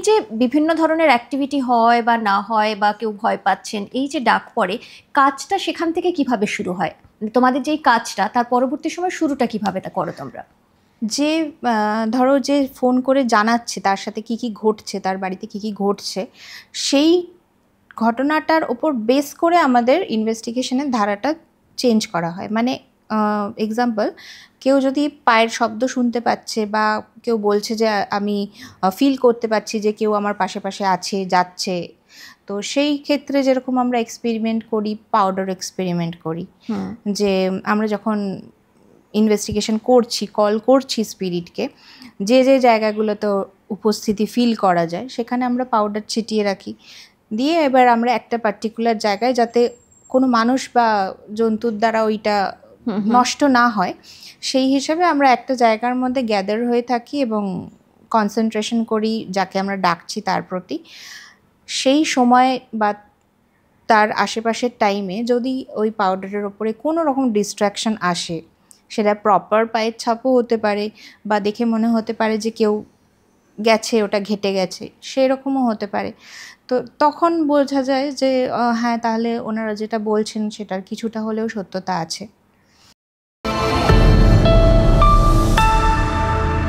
যে বিভিন্ন ধরনের অ্যাক্টিভিটি হয় বা না হয় বা কেউ ভয় পাচ্ছেন, এই যে ডাক পড়ে, কাজটা সেখান থেকে কিভাবে শুরু হয়? তোমাদের যেই কাজটা তার পরবর্তী সময় শুরুটা কিভাবে তা করো তোমরা? যে ধরো যে ফোন করে জানাচ্ছে তার সাথে কি কি ঘটছে, তার বাড়িতে কি কি ঘটছে, সেই ঘটনাটার ওপর বেস করে আমাদের ইনভেস্টিগেশনের ধারাটা চেঞ্জ করা হয়। মানে এক্সাম্পল, কেউ যদি পায়ের শব্দ শুনতে পাচ্ছে বা কেউ বলছে যে আমি ফিল করতে পারছি যে কেউ আমার পাশে পাশে আছে, যাচ্ছে, তো সেই ক্ষেত্রে যেরকম আমরা এক্সপেরিমেন্ট করি, পাউডার এক্সপেরিমেন্ট করি। যে আমরা যখন ইনভেস্টিগেশন করছি, কল করছি স্পিরিটকে, যে যে জায়গাগুলোতে উপস্থিতি ফিল করা যায় সেখানে আমরা পাউডার ছিটিয়ে রাখি, দিয়ে এবার আমরা একটা পার্টিকুলার জায়গায়, যাতে কোনো মানুষ বা জন্তুর দ্বারা ওইটা নষ্ট না হয়, সেই হিসাবে আমরা একটা জায়গার মধ্যে গ্যাদার হয়ে থাকি এবং কনসেন্ট্রেশন করি যাকে আমরা ডাকছি তার প্রতি। সেই সময় বা তার আশেপাশের টাইমে যদি ওই পাউডারের ওপরে কোনো রকম ডিস্ট্র্যাকশন আসে, সেটা প্রপার পায়ের ছাপও হতে পারে বা দেখে মনে হতে পারে যে কেউ গেছে, ওটা ঘেটে গেছে, সেরকমও হতে পারে, তো তখন বোঝা যায় যে হ্যাঁ, তাহলে ওনারা যেটা বলছেন সেটার কিছুটা হলেও সত্যতা আছে।